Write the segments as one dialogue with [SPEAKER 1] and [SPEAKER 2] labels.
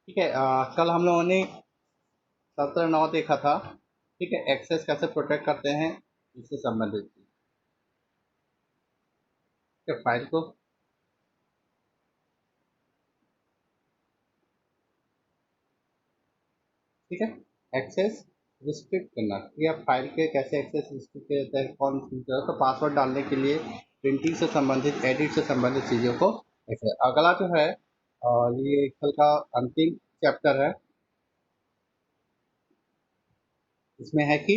[SPEAKER 1] ठीक है। कल हम लोगों ने 17 9 देखा था। ठीक है, एक्सेस कैसे प्रोटेक्ट करते हैं इससे संबंधित। ठीक है, फाइल को। ठीक है, एक्सेस रिस्ट्रिक्ट करना कि आप फाइल के कैसे एक्सेस रिस्ट्रिक्ट किया जाता है, कौन सी जगह तो पासवर्ड डालने के लिए प्रिंटिंग से संबंधित, एडिट से संबंधित चीज़ों को। एक्सेस अगला जो है, ये कल का अंतिम चैप्टर है। इसमें है कि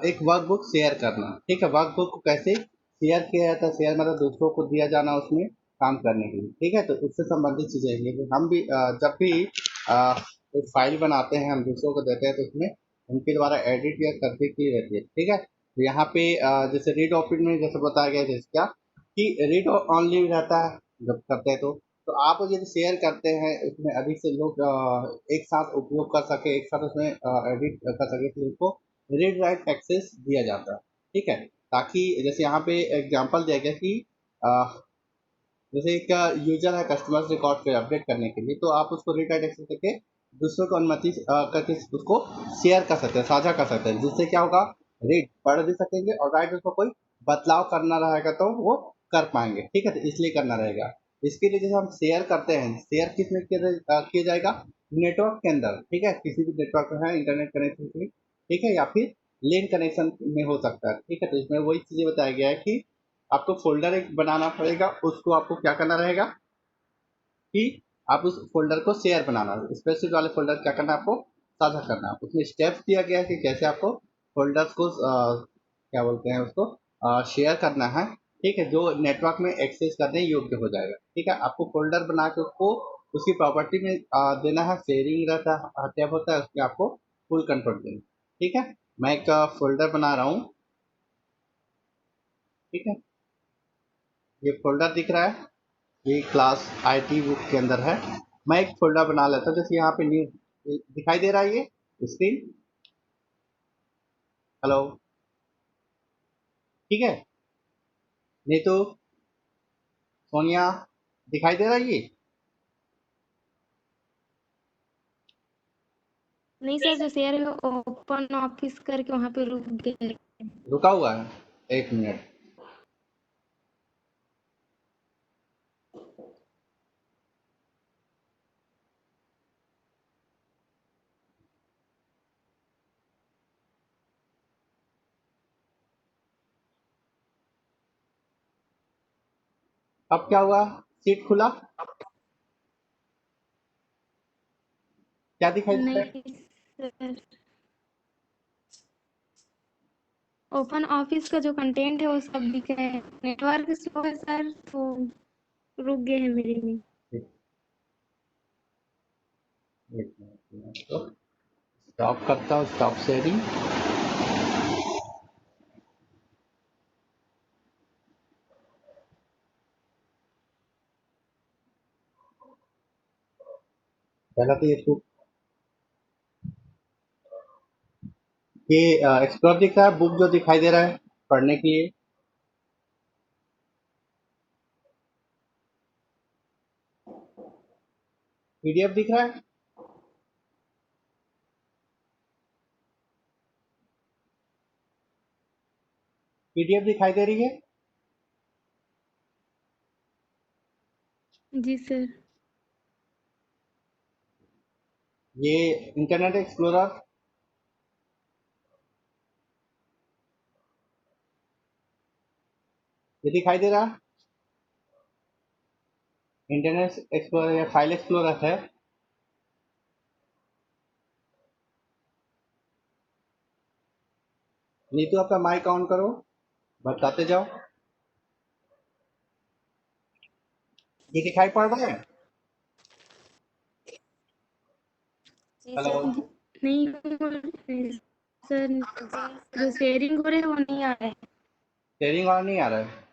[SPEAKER 1] एक वर्कबुक शेयर करना। ठीक है, वर्कबुक को कैसे शेयर किया जाता है, शेयर मतलब दूसरों को दिया जाना उसमें काम करने के लिए। ठीक है, तो उससे संबंधित चीज़ें हैं कि हम भी जब भी कोई फाइल बनाते हैं हम दूसरों को देते हैं तो उसमें उनके द्वारा एडिट या करने की रहती है। ठीक है, तो यहाँ पे जैसे रीड ऑप्शन में जैसे बताया गया है, जैसे क्या कि रीड ऑनली रहता है जब करते हैं तो आप यदि शेयर करते हैं उसमें अधिक से लोग एक साथ उपयोग कर सके, एक साथ उसमें एडिट कर सके, तो उसको रीड राइट एक्सेस दिया जाता है। ठीक है, ताकि जैसे यहाँ पे एग्जांपल दिया गया कि अ, जैसे एक यूजर है कस्टमर्स रिकॉर्ड पे अपडेट करने के लिए, तो आप उसको रीड राइट एक्सेस करके दूसरों को अनुमति करके उसको शेयर कर सकते हैं, साझा कर सकते हैं, जिससे क्या होगा, रीड पढ़ भी सकेंगे और राइट उसको कोई बदलाव करना रहेगा तो वो कर पाएंगे। ठीक है, तो इसलिए करना रहेगा। इसके लिए जैसे हम शेयर करते हैं, शेयर किस में किया जाएगा, नेटवर्क के अंदर। ठीक है, किसी भी नेटवर्क में है, इंटरनेट कनेक्शन के लिए। ठीक है, या फिर लिंक कनेक्शन में हो सकता है। ठीक है, तो इसमें वही चीज़ें बताया गया है कि आपको फ़ोल्डर एक बनाना पड़ेगा, उसको आपको क्या करना रहेगा कि आप उस फ़ोल्डर को शेयर बनाना, स्प्रेडशीट वाले फ़ोल्डर क्या करना है आपको, साझा करना है। उसमें स्टेप्स दिया गया है कि कैसे आपको फ़ोल्डर्स को क्या बोलते हैं उसको शेयर करना है। ठीक है, जो नेटवर्क में एक्सेस करने योग्य हो जाएगा। ठीक है, आपको फ़ोल्डर बना के उसको उसकी प्रॉपर्टी में देना है, शेयरिंग रहता है, टैब होता है, उसमें आपको फुल कंट्रोल देना है। ठीक है, मैं एक फ़ोल्डर बना रहा हूँ। ठीक है, ये फ़ोल्डर दिख रहा है, ये क्लास आईटी बुक के अंदर है। मैं एक फोल्डर बना लेता हूँ, जैसे यहाँ पे न्यू दिखाई दे रहा है ये स्क्रीन। हेलो, ठीक है, नहीं तो सोनिया, दिखाई दे रहा है ये?
[SPEAKER 2] नहीं सर, जो शेयर है ओपन ऑफिस करके वहाँ पे रुक गए।
[SPEAKER 1] रुका हुआ है, एक मिनट। अब क्या हुआ, सीट खुला, क्या दिखाई दे रहा है?
[SPEAKER 2] नहीं सर, ओपन ऑफिस का जो कंटेंट है वो सब दिख रहा है। नेटवर्क स्लो है सर, तो रुक गए हैं मेरे में।
[SPEAKER 1] एक मिनट तो स्टॉप करता हूँ, स्टॉप शेयरिंग। पहला तो ये एक्सप्लोर दिख रहा है, बुक जो दिखाई दे रहा है पढ़ने के लिए, पीडीएफ दिख रहा है, पीडीएफ दिखाई दे रही है।
[SPEAKER 2] जी सर।
[SPEAKER 1] ये इंटरनेट एक्सप्लोरर, ये दिखाई दे रहा है, इंटरनेट एक्सप्लोरर या फाइल एक्सप्लोरर है। नीतू, आपका माइक ऑन करो, बताते जाओ। ये दिखाई पड़ रहा है?
[SPEAKER 2] जी
[SPEAKER 1] हेलो,
[SPEAKER 2] सर। नहीं हो रहे सर, जो शेयरिंग हो रहे हैं वो नहीं आ रहे हैं।
[SPEAKER 1] शेयरिंग वाला नहीं आ रहा है?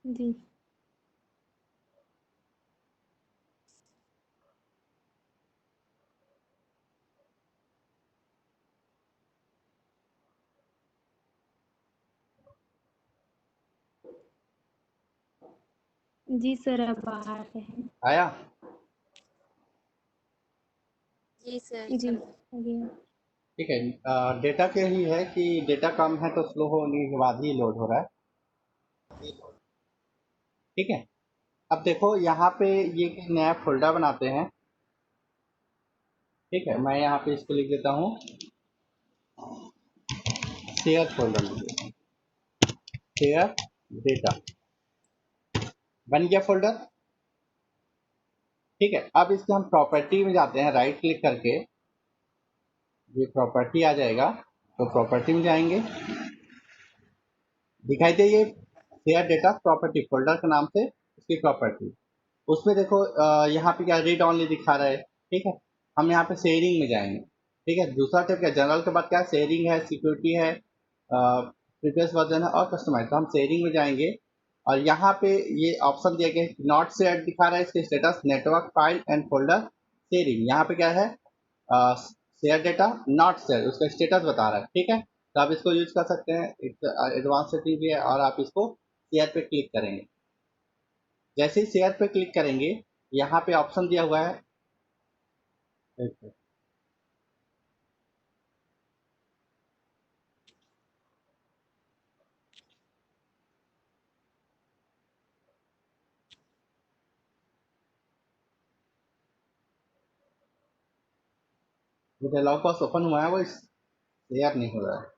[SPEAKER 2] जी। जी सर, अब बाहर पे हैं।
[SPEAKER 1] आया?
[SPEAKER 3] जी सर,
[SPEAKER 2] जी,
[SPEAKER 3] चल
[SPEAKER 2] आ गया।
[SPEAKER 1] ठीक है। डेटा के ही है कि डेटा कम है तो स्लो होने के बाद ही लोड हो रहा है। ठीक है। अब देखो यहाँ पे ये एक नया फोल्डर बनाते हैं। ठीक है, मैं यहाँ पे इसको लिख देता हूँ शेयर फोल्डर, लिख देता हूँ शेयर डेटा। बन गया फोल्डर। ठीक है, अब इसके हम प्रॉपर्टी में जाते हैं, राइट क्लिक करके ये प्रॉपर्टी आ जाएगा, तो प्रॉपर्टी में जाएंगे, दिखाई दे ये शेयर डेटा प्रॉपर्टी फोल्डर के नाम से उसकी प्रॉपर्टी। उसमें देखो यहाँ पे क्या रीड ऑनली दिखा रहा है। ठीक है, हम यहाँ पे शेयरिंग में जाएंगे। ठीक है, दूसरा टिप क्या, जनरल के बाद क्या शेयरिंग है, सिक्योरिटी है, प्रीवियस वर्जन है और कस्टमाइज। तो हम शेयरिंग में जाएंगे और यहाँ पे ये ऑप्शन दिया गया है नॉट शेयर दिखा रहा है, इसके status network file and folder sharing. यहाँ पे क्या है शेयर डेटा नॉट शेयर, उसका स्टेटस बता रहा है। ठीक है, तो आप इसको यूज कर सकते हैं, एडवांस सेटिंग भी है। और आप इसको शेयर पे क्लिक करेंगे, जैसे ही शेयर पे क्लिक करेंगे यहाँ पे ऑप्शन दिया हुआ है, जो डायलॉग बॉक्स ओपन हुआ है वो शेयर नहीं हो रहा है।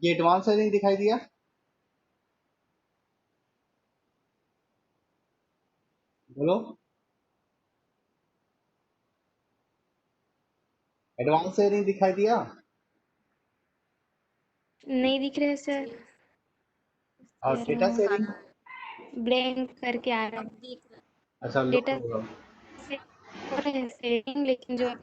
[SPEAKER 1] ये एडवांस सेटिंग दिखाई दिया, बोलो एडवांस सेटिंग दिखाई दिया।
[SPEAKER 2] नहीं दिख रहे सर।
[SPEAKER 1] और
[SPEAKER 2] कह रहा
[SPEAKER 1] डेटा
[SPEAKER 2] हूँ,
[SPEAKER 1] शेयरिंग,
[SPEAKER 2] ब्लैंक करके आ रहा
[SPEAKER 3] अब
[SPEAKER 2] है।
[SPEAKER 3] दिख रहा।
[SPEAKER 1] अच्छा लो
[SPEAKER 2] डेटा से हो रहा है सेविंग, लेकिन जो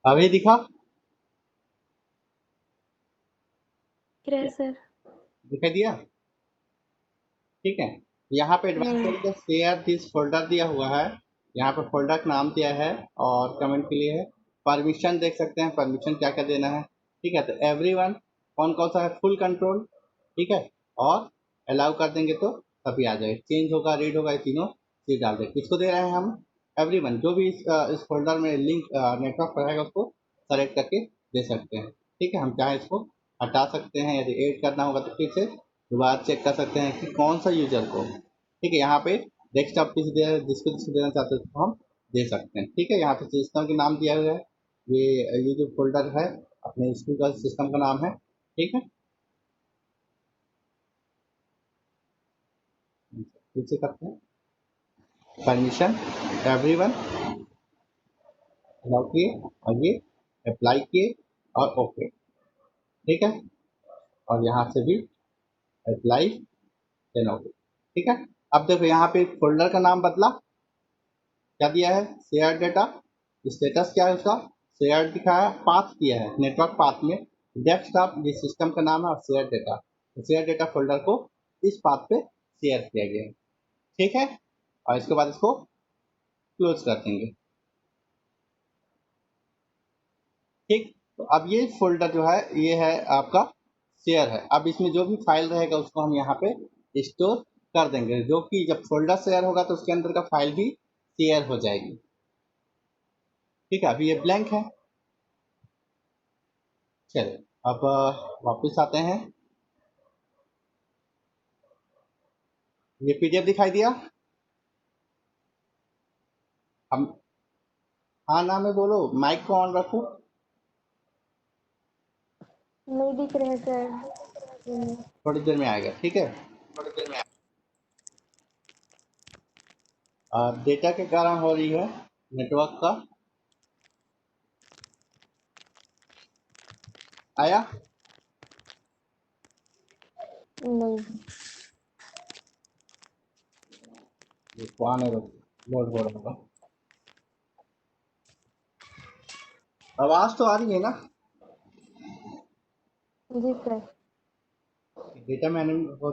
[SPEAKER 1] अभी दिखा,
[SPEAKER 2] दिख रहा है सर।
[SPEAKER 1] दिखाई दिया। ठीक है, यहाँ पे एडवांस
[SPEAKER 2] नहीं,
[SPEAKER 1] सेटिंग का शेयर दिस फोल्डर दिया हुआ है, यहाँ पे फोल्डर का नाम दिया है और कमेंट के लिए है। परमिशन देख सकते हैं, परमिशन क्या क्या देना है। ठीक है, तो एवरीवन कौन कौन सा है, फुल कंट्रोल। ठीक है, और अलाउ कर देंगे तो तभी आ जाएगा, चेंज होगा रीड होगा, ये तीनों चीज डाल देंगे। किसको दे रहे हैं हम, एवरीवन, जो भी इस फोल्डर में लिंक नेटवर्क पर रहेगा उसको सेलेक्ट करके दे सकते हैं। ठीक है, हम चाहे इसको हटा सकते हैं, यदि ऐड करना होगा तो फिर से दोबारा चेक कर सकते हैं कि कौन सा यूजर को। ठीक है, यहाँ पे डेस्कटॉप किसी दे जिसको जिसको देना चाहते हैं उसको हम दे सकते हैं। ठीक है, यहाँ पे सिस्टम के नाम दिया हुआ है, ये जो फोल्डर है अपने स्कूल का सिस्टम का नाम है। ठीक है, फिर से करते हैं, परमिशन एवरीवन अलाउ किए और ये अप्लाई किए और ओके। ठीक है, और यहाँ से भी अप्लाई देन ओके। ठीक है, अब देखो यहाँ पे फोल्डर का नाम बदला, क्या दिया है शेयर डेटा, स्टेटस क्या है उसका शेयर दिखाया, पाथ दिया है नेटवर्क पाथ में डेस्कटॉप, ये सिस्टम का नाम है, और शेयर डेटा, तो शेयर डेटा फोल्डर को इस पाथ पे शेयर किया गया है। ठीक है, और इसके बाद इसको क्लोज कर देंगे। ठीक, तो अब ये फोल्डर जो है ये है आपका शेयर है। अब इसमें जो भी फाइल रहेगा उसको हम यहाँ पे स्टोर कर देंगे, जो कि जब फोल्डर शेयर होगा तो उसके अंदर का फाइल भी शेयर हो जाएगी। ठीक है, अभी ये ब्लैंक है। चलिए अब वापस आते हैं, ये पीडीएफ दिखाई दिया। हम हाँ ना में बोलो, माइक को ऑन रखो।
[SPEAKER 2] नहीं दिख रहे सर।
[SPEAKER 1] थोड़ी देर में आएगा। ठीक है, डेटा के कारण हो रही है नेटवर्क का, आया
[SPEAKER 3] नहीं।
[SPEAKER 1] ये कौन है बोल बोल रहा था। आवाज तो आ रही है ना?
[SPEAKER 3] जी सर।
[SPEAKER 1] डेटा मैनेजमेंट हो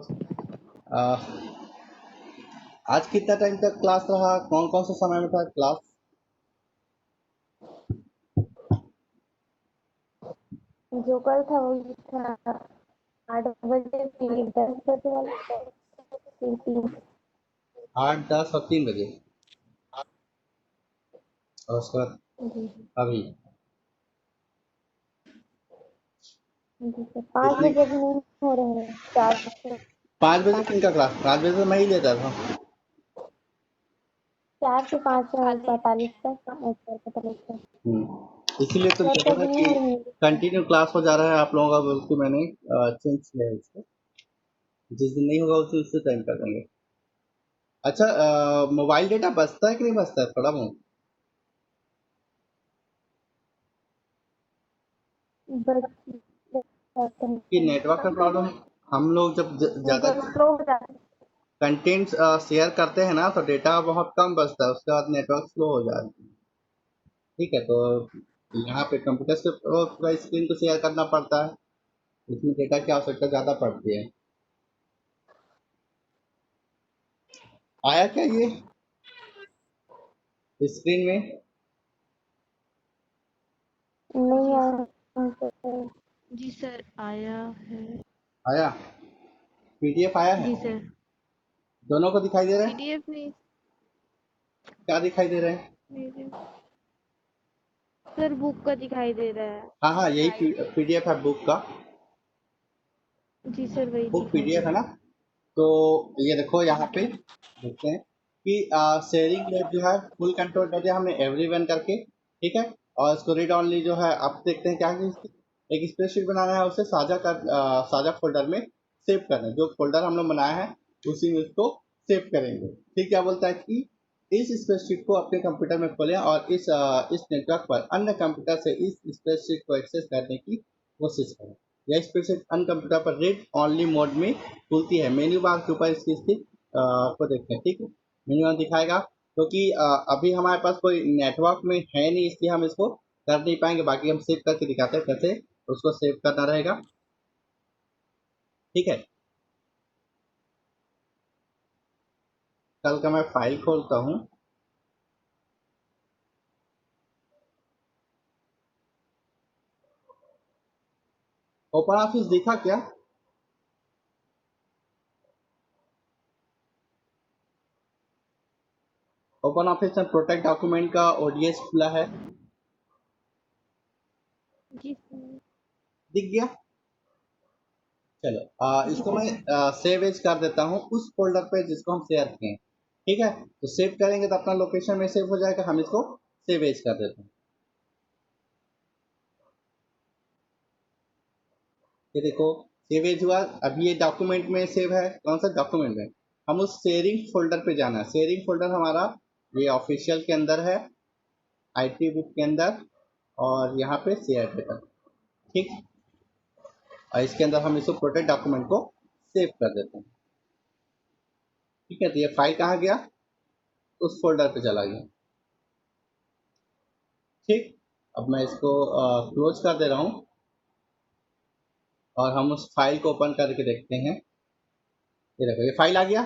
[SPEAKER 1] आज कितना टाइम तक क्लास रहा? कौन कौन से समय में था क्लास?
[SPEAKER 3] जो कल था वही था, 8 बजे फिर 10 बजे वाला, फिर 3।
[SPEAKER 1] 8, 10 और 3 बजे, और उसके बाद
[SPEAKER 3] जी
[SPEAKER 1] अभी
[SPEAKER 3] जी सर। 5
[SPEAKER 1] कितने?
[SPEAKER 3] बजे अभी नहीं हो रहे हैं, 4 से
[SPEAKER 1] 5 बजे
[SPEAKER 3] 5।
[SPEAKER 1] किनका क्लास? 5 बजे तो मैं ही लेता था।
[SPEAKER 3] 4 से 5:45 तक सर पता लगता है।
[SPEAKER 1] इसीलिए तुम
[SPEAKER 3] सर
[SPEAKER 1] कहते
[SPEAKER 3] तो
[SPEAKER 1] थे
[SPEAKER 3] अभी नहीं
[SPEAKER 1] कि
[SPEAKER 3] हो रही है।
[SPEAKER 1] कंटिन्यू क्लास हो जा रहा है आप लोगों का, बोल के मैंने चेंज किया है इसको। जिस दिन नहीं होगा उसी उसी टाइम कर देंगे। अच्छा, मोबाइल डेटा बचता है कि नहीं बचता है थोड़ा बहुत?
[SPEAKER 3] बस
[SPEAKER 1] कि नेटवर्क का
[SPEAKER 3] कभी
[SPEAKER 1] प्रॉब्लम? हम लोग जब ज़्यादा
[SPEAKER 3] नेटवर्क स्लो हो जाता है।
[SPEAKER 1] कंटेंट शेयर करते हैं ना तो डेटा बहुत कम बचता है, उसके बाद नेटवर्क स्लो हो जाता है। ठीक है, तो यहाँ पे कंप्यूटर से पूरा स्क्रीन को शेयर करना पड़ता है, इसमें डेटा की आवश्यकता ज़्यादा पड़ती है। आया क्या ये स्क्रीन में?
[SPEAKER 3] नहीं
[SPEAKER 2] जी
[SPEAKER 3] आया सर।
[SPEAKER 2] जी सर, आया है।
[SPEAKER 1] आया? पीडीएफ आया है?
[SPEAKER 2] जी सर।
[SPEAKER 1] दोनों को दिखाई दे रहा है?
[SPEAKER 2] पीडीएफ नहीं
[SPEAKER 1] क्या दिखाई दे रहा है?
[SPEAKER 2] मेरे सर, बुक का दिखाई दे रहा है।
[SPEAKER 1] हाँ हाँ, यही पीडीएफ है बुक का।
[SPEAKER 2] जी सर, वही
[SPEAKER 1] बुक
[SPEAKER 2] दिखाई दे
[SPEAKER 1] पीडीएफ है
[SPEAKER 2] रहा
[SPEAKER 1] ना?
[SPEAKER 2] है।
[SPEAKER 1] तो ये देखो यहाँ पे देखते हैं कि शेयरिंग लेब जो है फुल कंट्रोल कर दिया हमने एवरीवन करके। ठीक है, और इसको रीड ऑनली जो है आप देखते हैं क्या है कि एक स्प्रेडशीट बनाना है, उसे साझा फोल्डर में सेव करना है। जो फोल्डर हम लोग बनाया है उसी में उसको सेव करेंगे। ठीक, क्या बोलता है कि इस स्प्रेडशीट को अपने कंप्यूटर में खोलें और इस नेटवर्क पर अन्य कंप्यूटर से इस स्प्रेडशीट को एक्सेस करने की कोशिश करें। यह स्प्रेडशीट अन्य कंप्यूटर पर रीड ऑनली मोड में खुलती है। मेन्यू बार के ऊपर इसकी स्थिति को देखते हैं। ठीक है, मेन्यू बार दिखाएगा क्योंकि अभी हमारे पास कोई नेटवर्क में है नहीं, इसलिए हम इसको कर नहीं पाएंगे। बाकी हम सेव करके दिखाते हैं कैसे उसको सेव करना रहेगा। ठीक है, कल का मैं फाइल खोलता हूँ। ओपन ऑफिस दिखा क्या? ओपन ऑफिस में प्रोटेक्ट डॉक्यूमेंट का ओडीएस खुला है,
[SPEAKER 2] जी सर।
[SPEAKER 1] दिख गया? चलो
[SPEAKER 2] जी
[SPEAKER 1] इसको मैं
[SPEAKER 2] सर।
[SPEAKER 1] सेव एज कर देता हूँ उस फोल्डर पे जिसको हम शेयर किए हैं। ठीक है, तो सेव करेंगे तो अपना लोकेशन में सेव हो जाएगा। हम इसको सेव एज कर देते हैं। ये देखो सेव एज हुआ। अभी ये डॉक्यूमेंट में सेव है। कौन सा डॉक्यूमेंट में? हम उस शेयरिंग फोल्डर पे जाना है। शेयरिंग फोल्डर हमारा ये ऑफिशियल के अंदर है, आईटी बुक के अंदर, और यहाँ पे शेयर डेटा। ठीक, और इसके अंदर हम इसको प्रोटेक्ट डॉक्यूमेंट को सेव कर देते हैं। ठीक है, तो ये फाइल कहाँ गया? उस फोल्डर पे चला गया। ठीक, अब मैं इसको क्लोज कर दे रहा हूँ और हम उस फाइल को ओपन करके देखते हैं। ये देखो ये फाइल आ गया।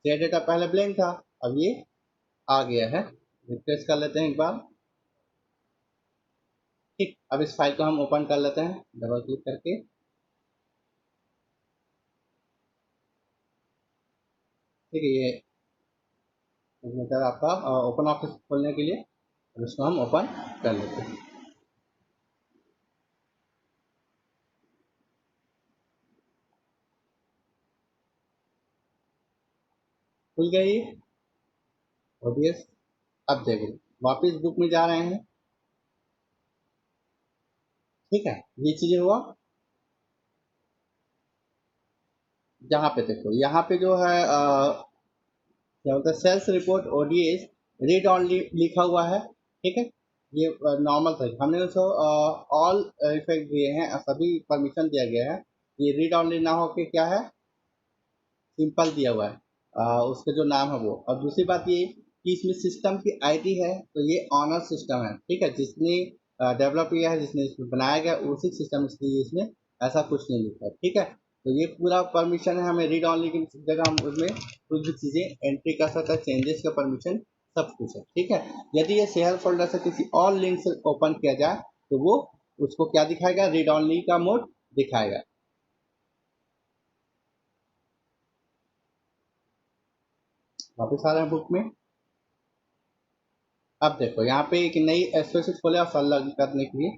[SPEAKER 1] शेयर डेटा पहले ब्लैंक था, अब ये आ गया है। रिफ्रेश कर लेते हैं एक बार। ठीक, अब इस फाइल को हम ओपन कर लेते हैं डबल क्लिक करके। ठीक है, ये सिग्नेचर आपका ओपन ऑफिस खोलने के लिए, अब इसको हम ओपन कर लेते हैं। खुल गई ओडीएस। अब देखो वापिस बुक में जा रहे हैं। ठीक है, ये चीजें हुआ। यहाँ पे देखो, यहाँ पे जो है क्या होता है, sales report ODS read only लिखा हुआ है। ठीक है, ये नॉर्मल था। हमने उसको ऑल इफेक्ट दिए हैं, सभी परमिशन दिया गया है। ये रीड ऑनली ना हो के क्या है, सिंपल दिया हुआ है, उसका जो नाम है वो। और दूसरी बात ये कि इसमें सिस्टम की आईडी है, तो ये ऑनर सिस्टम है, ठीक है, जिसने डेवलप किया है, जिसने इसमें बनाया गया उसी सिस्टम, इसलिए इसमें ऐसा कुछ नहीं लिखा है, ठीक है। तो ये पूरा परमिशन है, हमें रीड ऑनली की जगह हम उसमें कुछ भी चीज़ें एंट्री कर सकते हैं, चेंजेस का परमिशन सब कुछ है, ठीक है। यदि ये शेयर फोल्डर से किसी और लिंक से ओपन किया जाए तो वो उसको क्या दिखाएगा, रीड ऑनली का मोड दिखाएगा। वापस आ रहे हैं बुक में। अब देखो यहाँ पे एक नई स्प्रेडशीट खोले और संलग्न करने के लिए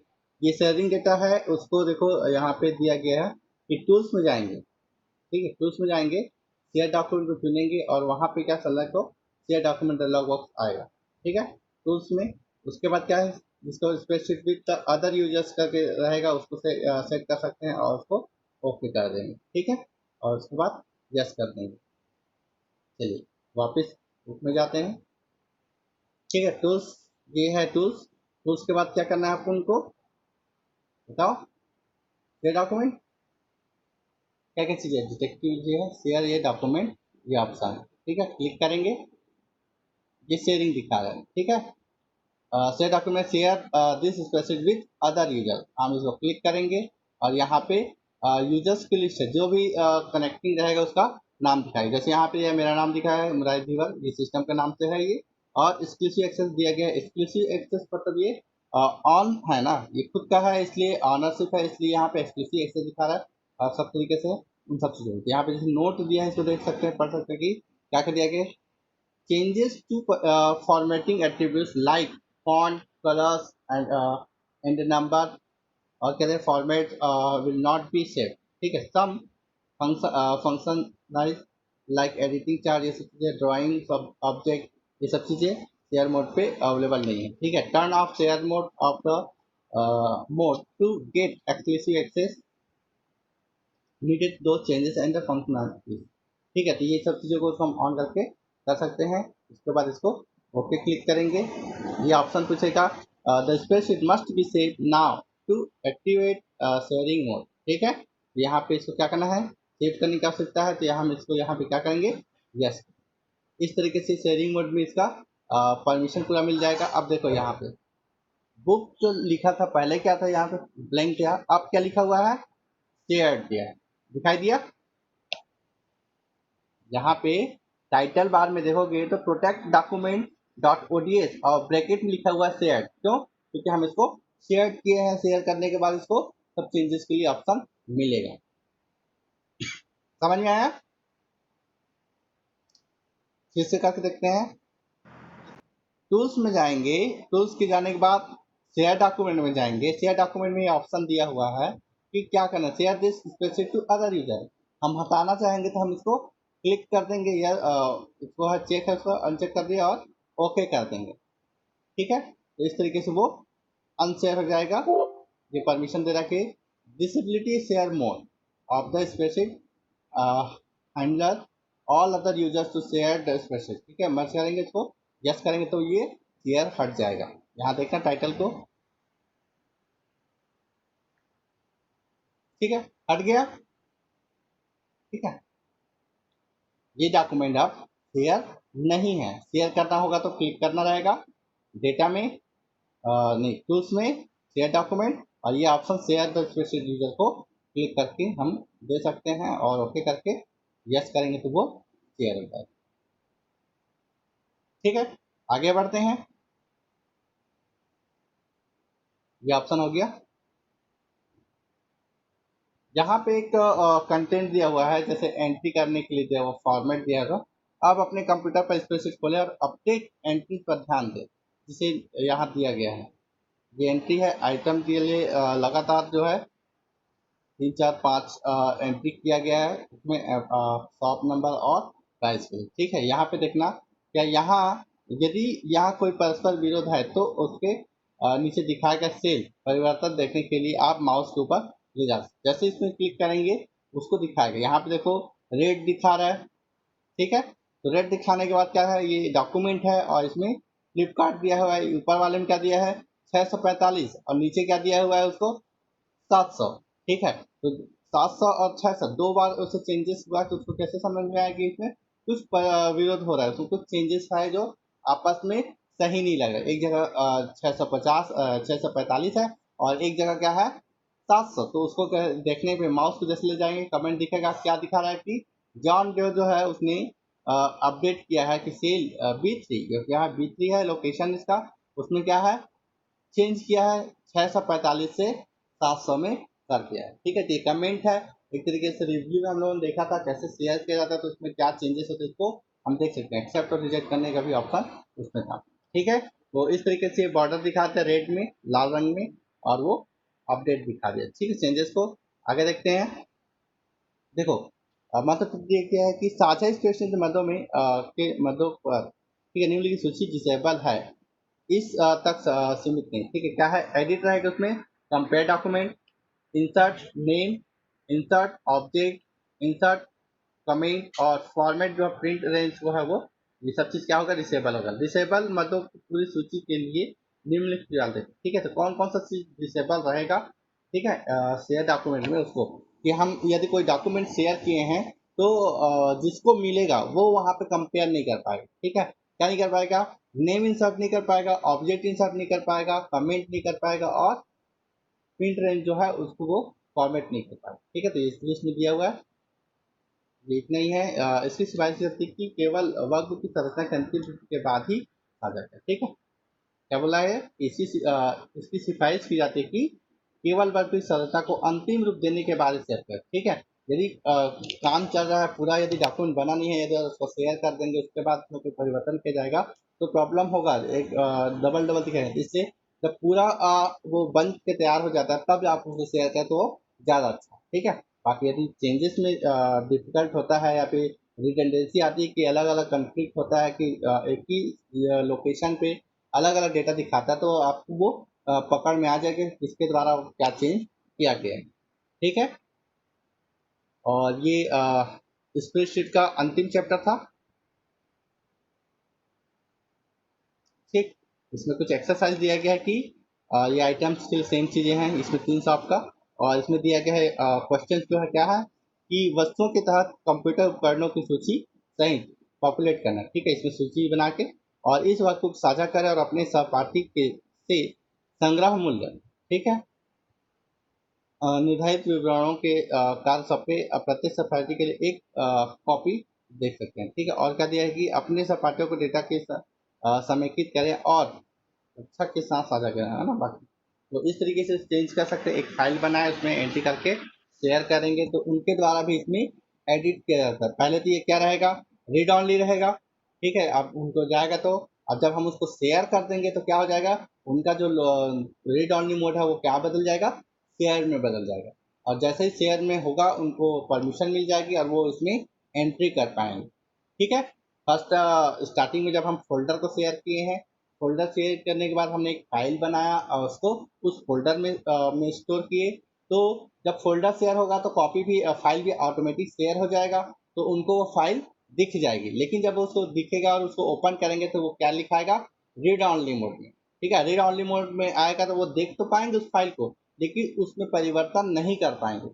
[SPEAKER 1] ये शेयरिंग डेटा है, उसको देखो यहाँ पे दिया गया है कि टूल्स में जाएंगे, ठीक है, टूल्स में जाएंगे, शेयर डॉक्यूमेंट को चुनेंगे और वहाँ पे क्या सेलेक्ट हो, शेयर डॉक्यूमेंट डायलॉग बॉक्स आएगा, ठीक है, टूल्स में। उसके बाद क्या है, जिसको स्प्रेडशीट विद अदर यूजर्स करके रहेगा उसको सेट कर सकते हैं और उसको ओके कर देंगे, ठीक है, और उसके बाद यस कर देंगे। चलिए वापस बुक में जाते हैं, ठीक है, टूल्स, ये है टूल्स। टूल्स के बाद क्या करना है आपको, उनको बताओ, शेयर डॉक्यूमेंट, क्या क्या चीज़ें, डिटेक्टिव जो है शेयर ये डॉक्यूमेंट, ये ऑप्शन है, ठीक है, क्लिक करेंगे, ये शेयरिंग दिखा रहा है, ठीक है, share document share this specific with other user, हम इसको क्लिक करेंगे और यहाँ पे यूजर्स की लिस्ट है, जो भी कनेक्टिंग रहेगा उसका नाम दिखाएगा, जैसे यहाँ पे मेरा नाम दिखा है मुराद धीवर, ये सिस्टम के नाम से है ये, और एक्सक्लूसिव एक्सेस दिया गया है, एक्सक्लूसिव एक्सेस मतलब ये ऑन है ना, ये खुद का है इसलिए ऑनरशिप है, इसलिए यहाँ पे एक्सक्लूसिव एक्सेस दिखा रहा है, और सब तरीके से उन सब चीज़ों यहाँ पे जैसे नोट दिया है, इसको देख सकते हैं, पढ़ सकते हैं कि क्या क्या दिया गया, changes to formatting attributes like font, colors and the number और कहते हैं format will not be saved, ठीक है, सम फंक्शन लाइक एडिटिंग चार्ट, ये सब चीज़ें, ड्राइंग ऑब्जेक्ट, ये सब चीज़ें शेयर मोड पे अवेलेबल नहीं है, ठीक है। Turn off share mode off the mode to get exclusive access needed to changes and the functionalities, ठीक है, तो ये सब चीज़ों को हम ऑन करके कर सकते हैं। उसके बाद इसको ओके क्लिक करेंगे, ये ऑप्शन पूछेगा the spreadsheet must be save now to activate sharing mode, ठीक है, यहाँ पे इसको क्या करना है, सेव करने की आवश्यकता है, तो यहाँ हम इसको यहाँ पे क्या करेंगे, यस, इस तरीके से शेयरिंग मोड में इसका परमिशन पूरा मिल जाएगा। अब देखो यहाँ पे बुक जो लिखा था पहले क्या था, यहाँ पे ब्लैंक था, अब क्या लिखा हुआ है, शेयर्ड दिया है, दिखाई दिया। यहाँ पे टाइटल बार में देखोगे तो प्रोटेक्ट डॉक्यूमेंट डॉट ओडीएस और ब्रैकेट में लिखा हुआ है शेयर, क्यों, क्योंकि हम इसको शेयर किए हैं, शेयर करने के बाद इसको सब चेंजेस के लिए ऑप्शन मिलेगा। समझ में आया, फिर से करके देखते हैं। टूल्स में जाएंगे, टूल्स के जाने के बाद शेयर डॉक्यूमेंट में जाएंगे, शेयर डॉक्यूमेंट में ऑप्शन दिया हुआ है कि क्या करना, share this specific to other user, हम हटाना चाहेंगे तो हम इसको क्लिक कर देंगे, या इसको है चेक है, उसको अनचेक कर दिया और ओके कर देंगे, ठीक है, तो इस तरीके से वो अनशेयर हो जाएगा। ये परमिशन दे रखिए, disability share mode off the specific handler all other users to share the specific, ठीक है, मर्ज करेंगे इसको, यस करेंगे तो ये शेयर हट जाएगा। यहाँ देखना टाइटल को, ठीक है, हट गया, ठीक है, ये डॉक्यूमेंट अब शेयर नहीं है, शेयर करना होगा तो क्लिक करना रहेगा, डेटा में नहीं, टूल्स में शेयर डॉक्यूमेंट, और ये option share the specific user को क्लिक करके हम दे सकते हैं, और ओके करके यस करेंगे तो वो शेयर हो जाएगा, ठीक है। आगे बढ़ते हैं, ये ऑप्शन हो गया। यहाँ पे एक कंटेंट दिया हुआ है, जैसे एंट्री करने के लिए दिया हुआ फॉर्मेट दिया हुआ, आप अपने कंप्यूटर पर स्प्रेडशीट खोलें और अपडेट एंट्री पर ध्यान दें, जिसे यहाँ दिया गया है, ये एंट्री है, आइटम के लिए लगातार जो है 3 4 5 एंट्री किया गया है, इसमें शॉप नंबर और प्राइस के लिए, ठीक है। यहाँ पे देखना, क्या यहाँ यदि यहाँ कोई परस्पर विरोध है तो उसके नीचे दिखाएगा सेल परिवर्तन देखने के लिए आप माउस के ऊपर ले जा सकते, जैसे इसमें क्लिक करेंगे उसको दिखाएगा, यहाँ पे देखो रेड दिखा रहा है, ठीक है, तो रेड दिखाने के बाद क्या है, ये डॉक्यूमेंट है और इसमें फ्लिपकार्ट दिया हुआ है, ऊपर वाले में क्या दिया है 645 और नीचे क्या दिया हुआ है उसको 700, ठीक है, तो 700 और 600 दो बार उससे चेंजेस हुआ, तो उसको कैसे समझ में आया कि इसमें कुछ विरोध हो रहा है, उसमें कुछ चेंजेस है जो आपस में सही नहीं लग रहा। एक जगह 650 645 है और एक जगह क्या है 700, तो उसको देखने पे माउस को जैसे ले जाएंगे कमेंट दिखेगा, क्या दिखा रहा है कि जॉन डो जो है उसने अपडेट किया है कि सेल B3, क्योंकि यहाँ B3 है लोकेशन इसका, उसमें क्या है चेंज किया है 645 से 700 में कर दिया है। ठीक है, तो ये कमेंट है एक तरीके से। रिव्यू में हम लोगों ने देखा था कैसे शेयर किया जाता है, तो उसमें क्या चेंजेस होते हैं इसको हम देख सकते हैं। एक्सेप्ट और रिजेक्ट करने का भी ऑप्शन उसमें था। ठीक है, तो इस तरीके से बॉर्डर दिखाते हैं रेड में लाल रंग में, और वो अपडेट दिखा दिया। ठीक है, चेंजेस को आगे देखते हैं। देखो मतलब ये क्या है कि साझा स्पेशल मदों में के मदों पर ठीक है निम्नलिखित सूची डिसेबल है, इस तक सीमित नहीं। ठीक है, क्या है एडिट रहेगा उसमें, compare document, insert name, insert object, insert comment और फॉर्मेट जो प्रिंट रेंज वो है वो, ये सब चीज क्या होगा डिसेबल होगा। डिसेबल मदों की पूरी सूची के लिए निम्नलिखित डाल देते। ठीक है, तो कौन कौन सा चीज डिसेबल रहेगा ठीक है शेयर डॉक्यूमेंट में, उसको कि हम यदि कोई डॉक्यूमेंट शेयर किए हैं तो जिसको मिलेगा वो वहां पे कंपेयर नहीं कर पाएगा। ठीक है, क्या नहीं कर पाएगा, नेम इंसर्ट नहीं कर पाएगा, ऑब्जेक्ट इंसर्ट नहीं कर पाएगा, कमेंट नहीं कर पाएगा और प्रिंट रेंज जो है उसको वो फॉर्मेट नहीं कर पाएगा। ठीक है, तो इस लिस्ट में दिया हुआ है, ये इतना ही है। इसकी सिफारिश करती है कि केवल वर्ग की संरचना के अंतिम रूप के बाद ही आ जाता है। ठीक है, क्या बोला है इसकी सिफारिश की जाती है कि केवल वर्ग की संरचना को अंतिम रूप देने के बाद शेयर करें। ठीक है, यदि काम चल रहा है पूरा, यदि डॉक्यूमेंट बना नहीं है, यदि उसको शेयर कर देंगे उसके बाद उसमें कोई परिवर्तन किया जाएगा तो प्रॉब्लम होगा, एक डबल डबल दिखेगा। इससे जब पूरा वो बन के तैयार हो जाता है तब आप उसको शेयर करें तो ज़्यादा अच्छा। ठीक है, बाकी यदि चेंजेस में डिफिकल्ट होता है या फिर रिडंडेंसी आती है कि अलग अलग कंफ्लिक्ट होता है कि एक ही लोकेशन पे अलग अलग डेटा दिखाता है, तो आपको वो पकड़ में आ जाएगा इसके द्वारा क्या चेंज किया गया है। ठीक है, और ये स्प्रेडशीट का अंतिम चैप्टर था। ठीक, इसमें कुछ एक्सरसाइज दिया गया है कि ये आइटम्स के सेम चीजें हैं, इसमें 300 आपका, और इसमें दिया गया है क्वेश्चन जो है क्या है कि वस्तुओं के तहत कंप्यूटर उपकरणों की सूची सहित पॉपुलेट करना। ठीक है, इसमें सूची बना के और इस वक्त को साझा करें और अपने सहपाठी के से संग्रह मूल्य ठीक है निर्धारित विवरणों के कार्य सप्ताह प्रत्येक सप्ताह के लिए एक कॉपी देख सकते हैं। ठीक है, और क्या दिया है कि अपने सपाटियों को डेटा के समेकित करें और कक्षा के साथ साझा करें, है ना। बाकी तो इस तरीके से चेंज कर सकते हैं, एक फाइल बनाए उसमें एंट्री करके शेयर करेंगे तो उनके द्वारा भी इसमें एडिट किया जाता है। पहले तो ये क्या रहेगा, रीड ऑनली रहेगा। ठीक है, अब उनको जाएगा तो अब जब हम उसको शेयर कर देंगे तो क्या हो जाएगा, उनका जो रीड ऑनली मोड है वो क्या बदल जाएगा, शेयर में बदल जाएगा। और जैसे ही शेयर में होगा उनको परमिशन मिल जाएगी और वो इसमें एंट्री कर पाएंगे। ठीक है, फर्स्ट स्टार्टिंग में जब हम फोल्डर को शेयर किए हैं, फोल्डर शेयर करने के बाद हमने एक फाइल बनाया और उसको उस फोल्डर में स्टोर किए। तो जब फोल्डर शेयर होगा तो कॉपी भी फाइल भी ऑटोमेटिक शेयर हो जाएगा, तो उनको वो फाइल दिख जाएगी। लेकिन जब उसको दिखेगा और उसको ओपन करेंगे तो वो क्या लिखाएगा, रीड ऑनली मोड में। ठीक है, रीड ऑनली मोड में आएगा तो वो देख तो पाएंगे उस फाइल को, लेकिन उसमें परिवर्तन नहीं कर पाएंगे।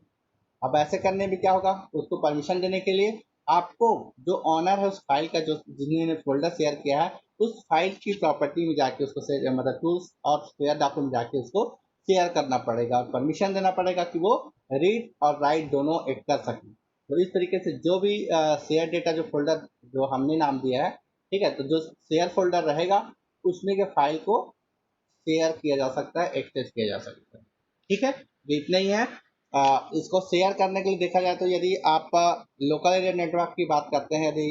[SPEAKER 1] अब ऐसे करने में क्या होगा, उसको परमिशन देने के लिए आपको जो ऑनर है उस फाइल का, जो जिन्होंने फोल्डर शेयर किया है, उस फाइल की प्रॉपर्टी में जाके उसको मतलब टूल्स और शेयर डॉक्यूमेंट में जाके उसको शेयर करना पड़ेगा और परमिशन देना पड़ेगा कि वो रीड और राइट दोनों एक कर सकें। तो इस तरीके से जो भी शेयर डेटा जो फोल्डर जो हमने नाम दिया है, ठीक है, तो जो शेयर फोल्डर रहेगा उसमें के फाइल को शेयर किया जा सकता है, एक्सेस किया जा सकता है। ठीक है, ये इतना ही है। इसको शेयर करने के लिए देखा जाए तो यदि आप लोकल एरिया नेटवर्क की बात करते हैं, यदि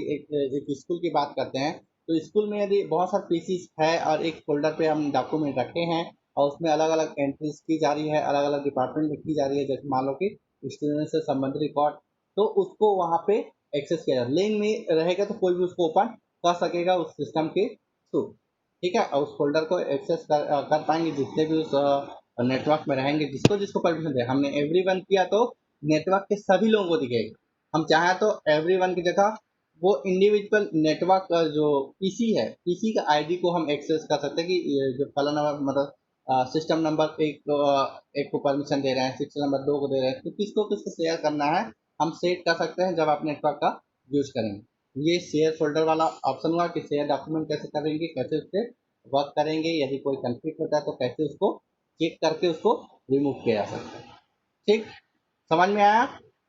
[SPEAKER 1] एक स्कूल की बात करते हैं, तो स्कूल में यदि बहुत सारे पीसीस है और एक फोल्डर पे हम डॉक्यूमेंट रखे हैं और उसमें अलग अलग एंट्रीज की जा रही है, अलग अलग डिपार्टमेंट में की जा रही है, जैसे मान लो कि स्टूडेंट से संबंधित रिकॉर्ड, तो उसको वहाँ पे एक्सेस किया जाए। लिंक में रहेगा तो कोई भी उसको ओपन कर सकेगा उस सिस्टम के थ्रू। ठीक है, और उस फोल्डर को एक्सेस कर पाएंगे जितने भी उस नेटवर्क में रहेंगे, जिसको जिसको परमिशन दे। हमने एवरीवन किया तो नेटवर्क के सभी लोगों को दिखेगा। हम चाहें तो एवरीवन की जगह वो इंडिविजुअल नेटवर्क जो पीसी है, पीसी का आईडी को हम एक्सेस कर सकते हैं कि ये जो फलाना मतलब सिस्टम नंबर एक को परमिशन दे रहे हैं, सिस्टम नंबर 2 को दे रहे हैं, तो किसको किसको शेयर करना है हम सेट कर सकते हैं जब आप नेटवर्क का यूज करेंगे। ये शेयर फोल्डर वाला ऑप्शन हुआ कि शेयर डॉक्यूमेंट कैसे करेंगे, कैसे उससे वर्क करेंगे, यदि कोई कंफ्लिक्ट होता है तो कैसे उसको चेक करके उसको रिमूव किया जा सकता है। ठीक, समझ में आया?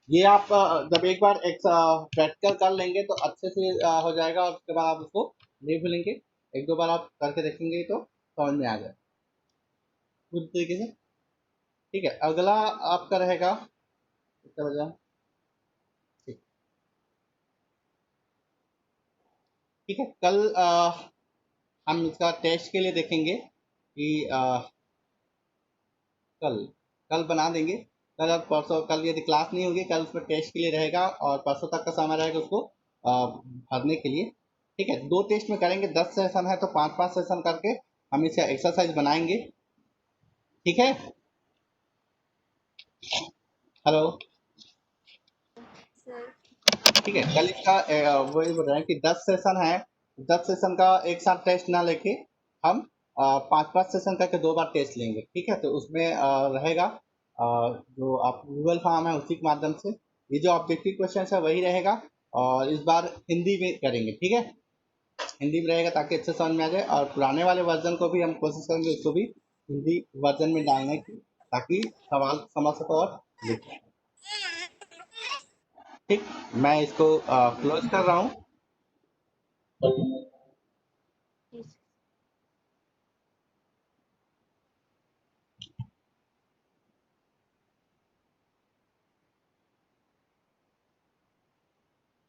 [SPEAKER 1] ये आप जब एक बार प्रैक्टिकल कर लेंगे तो अच्छे से हो जाएगा, और उसके बाद आप उसको नहीं भूलेंगे। एक दो बार आप करके देखेंगे तो समझ में आ जाए पूरी तरीके से। ठीक है, अगला आपका रहेगा कितना बजा? ठीक, ठीक है, कल हम इसका टेस्ट के लिए देखेंगे कि कल कल बना देंगे। कल और परसों, कल यदि क्लास नहीं होगी कल उसमें टेस्ट के लिए रहेगा, और परसों तक का समय रहेगा उसको भरने के लिए। ठीक है, 2 टेस्ट में करेंगे, 10 सेशन है तो 5-5 सेशन करके हम इसका एक्सरसाइज बनाएंगे। ठीक है, हेलो,
[SPEAKER 3] सर
[SPEAKER 1] ठीक है, कल इसका वही बोल रहे हैं कि 10 सेशन है, 10 सेशन का एक साथ टेस्ट ना लेके हम 5-5 सेशन करके 2 बार टेस्ट लेंगे। ठीक है, तो उसमें रहेगा जो आप गूगल फॉर्म है उसी के माध्यम से ये जो ऑब्जेक्टिव क्वेश्चन है वही रहेगा, और इस बार हिंदी में करेंगे। ठीक है, हिंदी में रहेगा ताकि अच्छे समझ में आ जाए, और पुराने वाले वर्जन को भी हम कोशिश करेंगे उसको भी हिंदी वर्जन में डालने की, ताकि सवाल समझ सको और लिख सको। ठीक, मैं इसको क्लोज कर रहा हूँ।